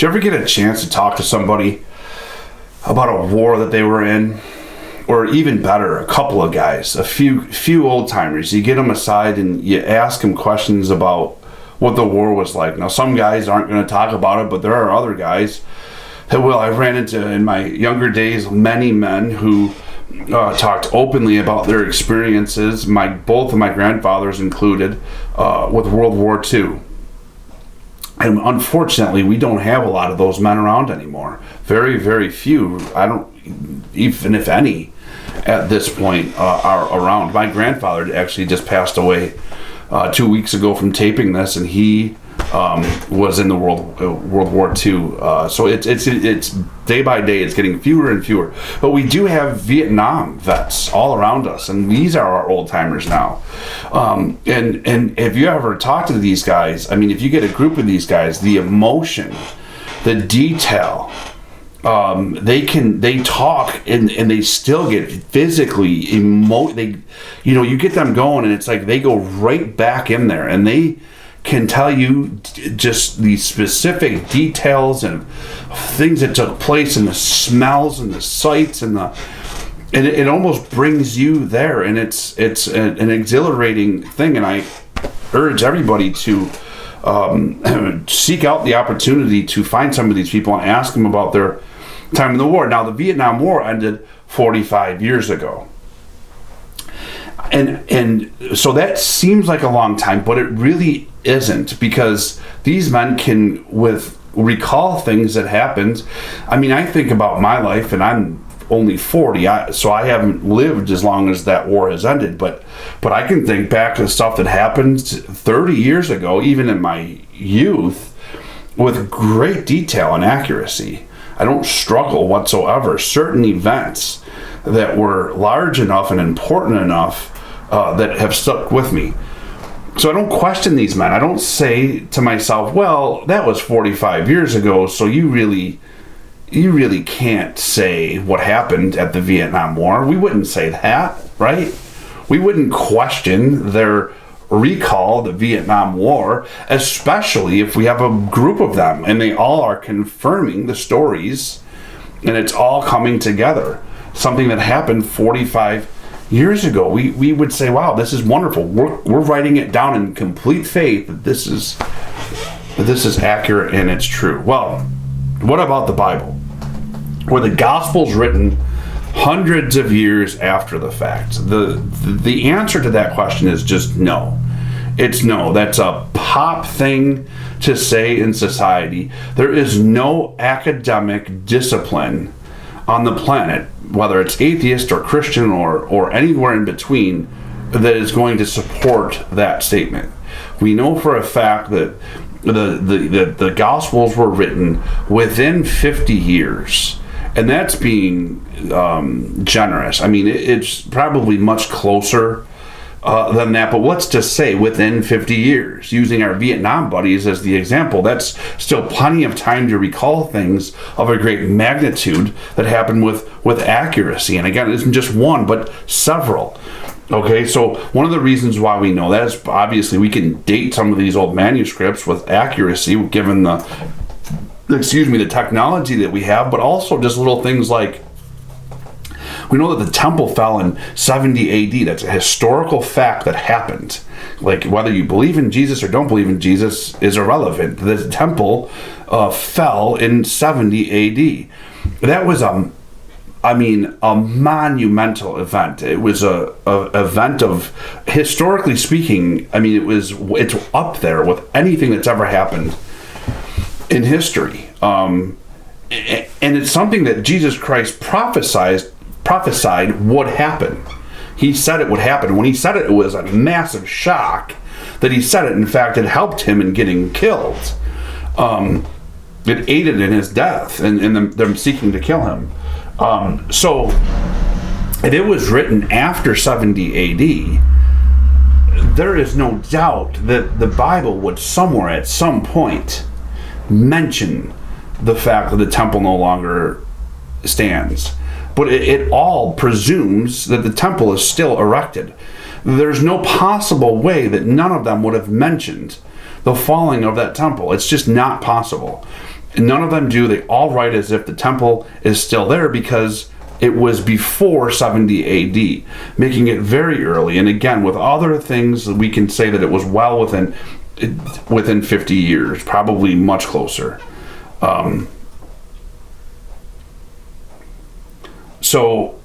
you ever get a chance to talk to somebody about a war that they were in? Or even better, a couple of guys, a few old timers. You get them aside and you ask them questions about what the war was like. Now, some guys aren't going to talk about it, but there are other guys that will. I've ran into, in my younger days, many men who talked openly about their experiences, both of my grandfathers included, with World War II. And unfortunately, we don't have a lot of those men around anymore. Very, very few. I don't, even if any, at this point are around. My grandfather actually just passed away 2 weeks ago from taping this, and he was in the World War II. So it's day by day, it's getting fewer and fewer. But we do have Vietnam vets all around us, and these are our old timers now. And if you ever talk to these guys, I mean, if you get a group of these guys, the emotion, the detail, they talk and they still get physically you get them going, and it's like they go right back in there and they can tell you just the specific details and things that took place, and the smells and the sights and it almost brings you there, and it's an exhilarating thing. And I urge everybody to seek out the opportunity to find some of these people and ask them about their time in the war. Now, the Vietnam War ended 45 years ago. And so that seems like a long time, but it really isn't, because these men can recall things that happened. I mean, I think about my life, and I'm only 40, so I haven't lived as long as that war has ended, but I can think back to stuff that happened 30 years ago, even in my youth, with great detail and accuracy. I don't struggle whatsoever. Certain events that were large enough and important enough that have stuck with me. So I don't question these men. I don't say to myself, well, that was 45 years ago, so you really can't say what happened at the Vietnam War. We wouldn't say that, right? We wouldn't question their recall the Vietnam War, especially if we have a group of them and they all are confirming the stories and it's all coming together. Something that happened 45 years ago. We would say, wow, this is wonderful. We're writing it down in complete faith that this is accurate and it's true. Well, what about the Bible? Were the Gospels written hundreds of years after the fact? The answer to that question is just no. It's no. That's a pop thing to say in society. There is no academic discipline on the planet, whether it's atheist or Christian or anywhere in between, that is going to support that statement. We know for a fact that the Gospels were written within 50 years. And that's being generous. I mean, it's probably much closer than that, but let's just say within 50 years, using our Vietnam buddies as the example, that's still plenty of time to recall things of a great magnitude that happened with accuracy. And again, it isn't just one, but several. Okay, so one of the reasons why we know that is obviously we can date some of these old manuscripts with accuracy, given the technology that we have, but also just little things like, we know that the temple fell in 70 AD. That's a historical fact that happened. Like, whether you believe in Jesus or don't believe in Jesus is irrelevant. The temple fell in 70 AD. That was a monumental event. It was a event of, historically speaking, I mean, it's up there with anything that's ever happened in history. And it's something that Jesus Christ prophesied would happen. He said it would happen. When he said it, it was a massive shock that he said it. In fact, it helped him in getting killed. It aided in his death and them seeking to kill him. So if it was written after 70 AD, there is no doubt that the Bible would somewhere at some point mention the fact that the temple no longer stands. But it all presumes that the temple is still erected. There's no possible way that none of them would have mentioned the falling of that temple. It's just not possible. And none of them do. They all write as if the temple is still there because it was before 70 AD, making it very early. And again, with other things, we can say that it was well within 50 years, probably much closer. So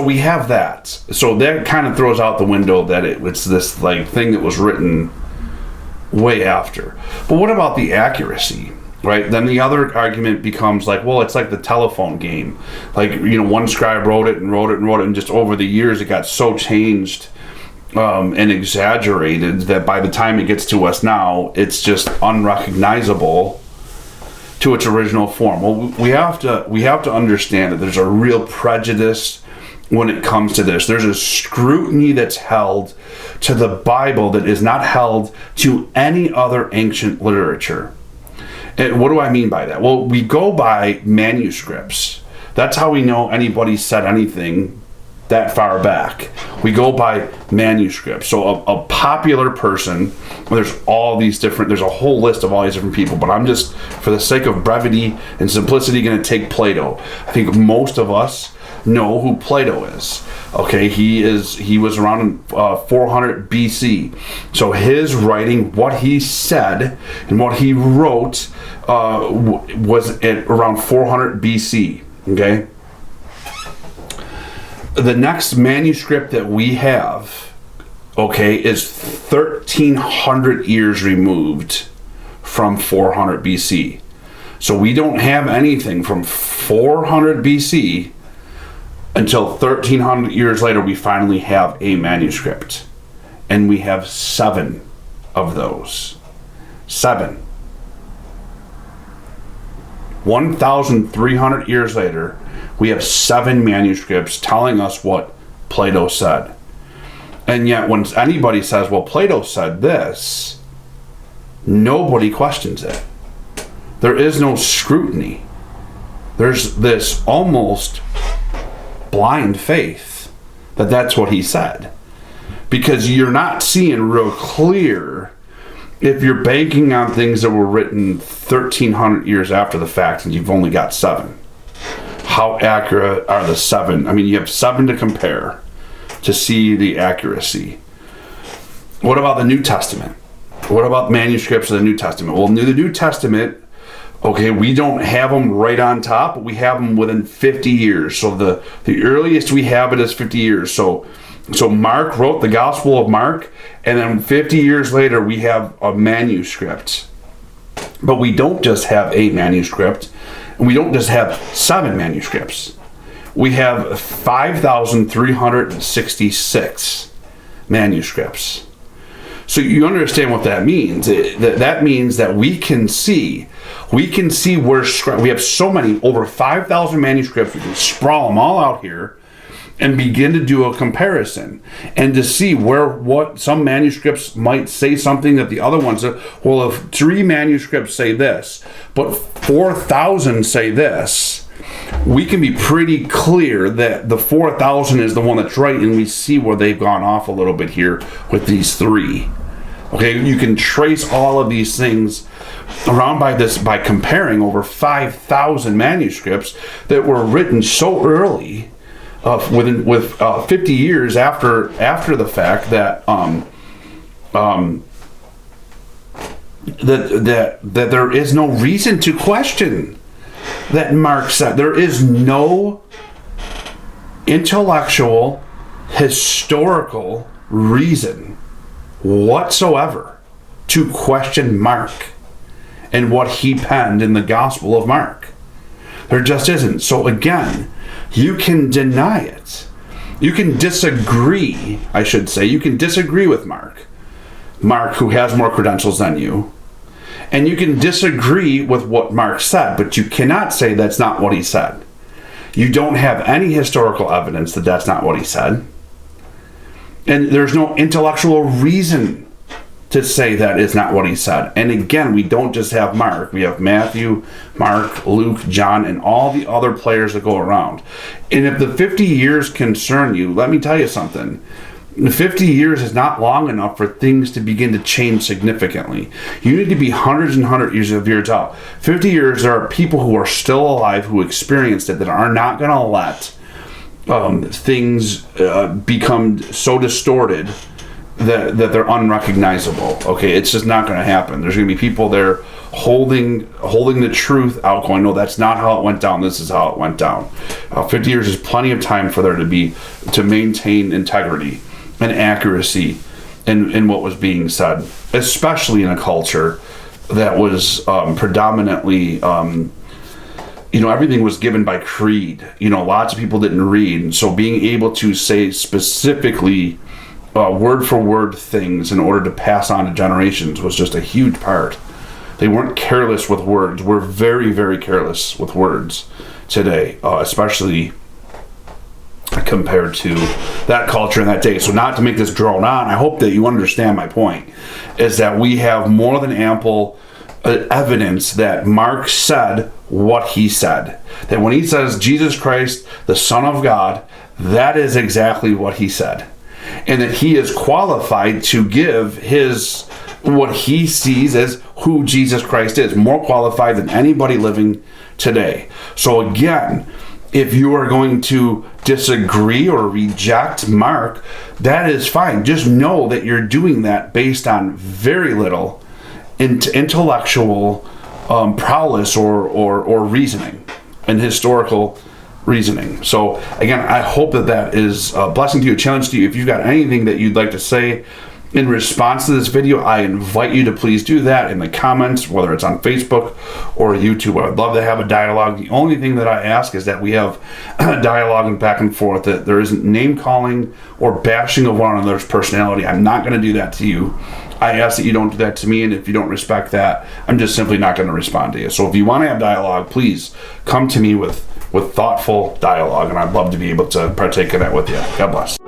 we have that. So that kind of throws out the window that it's this like thing that was written way after. But what about the accuracy? Right? Then the other argument becomes like, well, it's like the telephone game. Like, one scribe wrote it, and just over the years it got so changed and exaggerated that by the time it gets to us now, it's just unrecognizable to its original form. Well, we have to understand that there's a real prejudice when it comes to this. There's a scrutiny that's held to the Bible that is not held to any other ancient literature. And what do I mean by that? Well, we go by manuscripts. That's how we know anybody said anything that far back. We go by manuscripts. So a popular person, there's a whole list of all these different people, but I'm just, for the sake of brevity and simplicity, going to take Plato. I think most of us know who Plato is. Okay, he was around in 400 BC. So his writing, what he said and what he wrote was at around 400 BC. Okay, the next manuscript that we have, okay, is 1300 years removed from 400 BC. So we don't have anything from 400 BC until 1300 years later. We finally have a manuscript, and we have 7 of those. 7. 1,300 years later, we have 7 manuscripts telling us what Plato said. And yet when anybody says, well, Plato said this, nobody questions it. There is no scrutiny. There's this almost blind faith that that's what he said, because you're not seeing real clear if you're banking on things that were written 1300 years after the fact and you've only got 7. How accurate are the 7? I mean, you have 7 to compare to see the accuracy. What about the New Testament? What about manuscripts of the New Testament? Well, the New Testament, okay, we don't have them right on top, but we have them within 50 years. So the earliest we have it is 50 years. So Mark wrote the Gospel of Mark, and then 50 years later we have a manuscript. But we don't just have a manuscript, and we don't just have 7 manuscripts. We have 5,366 manuscripts. So you understand what that means. That means that we can see where we have so many, over 5,000 manuscripts. We can sprawl them all out here and begin to do a comparison and to see what some manuscripts might say something that the other ones are. Well, if 3 manuscripts say this, but 4,000 say this, we can be pretty clear that the 4,000 is the one that's right, and we see where they've gone off a little bit here with these 3. Okay, you can trace all of these things around by comparing over 5,000 manuscripts that were written so early, with 50 years after the fact, that that there is no reason to question that Mark said. There is no intellectual, historical reason whatsoever to question Mark and what he penned in the Gospel of Mark. There just isn't. So again, you can deny it. You can disagree, I should say. You can disagree with Mark, who has more credentials than you. And you can disagree with what Mark said, but you cannot say that's not what he said. You don't have any historical evidence that that's not what he said. And there's no intellectual reason to say that is not what he said. And again, we don't just have Mark. We have Matthew, Mark, Luke, John, and all the other players that go around. And if the 50 years concern you, let me tell you something. 50 years is not long enough for things to begin to change significantly. You need to be hundreds and hundreds of years out. 50 years, there are people who are still alive who experienced it that are not going to let things become so distorted that they're unrecognizable. Okay, it's just not going to happen. There's going to be people there holding the truth out, going, no, that's not how it went down. This is how it went down. 50 years is plenty of time for there to maintain integrity and accuracy in what was being said, especially in a culture that was predominantly, everything was given by creed. Lots of people didn't read, and so being able to say specifically word for word things in order to pass on to generations was just a huge part. They weren't careless with words. We're very, very careless with words today, especially compared to that culture in that day. So not to make this drone on, I hope that you understand my point, is that we have more than ample evidence that Mark said what he said. That when he says Jesus Christ, the Son of God, that is exactly what he said. And that he is qualified to give what he sees as who Jesus Christ is, more qualified than anybody living today. So again, if you are going to disagree or reject Mark, that is fine. Just know that you're doing that based on very little intellectual prowess or reasoning and historical reasoning. So again, I hope that is a blessing to you, a challenge to you. If you've got anything that you'd like to say in response to this video, I invite you to please do that in the comments, whether it's on Facebook or YouTube. I would love to have a dialogue. The only thing that I ask is that we have a dialogue and back and forth, that there isn't name calling or bashing of one another's personality. I'm not going to do that to you. I ask that you don't do that to me, and if you don't respect that, I'm just simply not going to respond to you. So if you want to have dialogue, please come to me with thoughtful dialogue, and I'd love to be able to partake in that with you. God bless.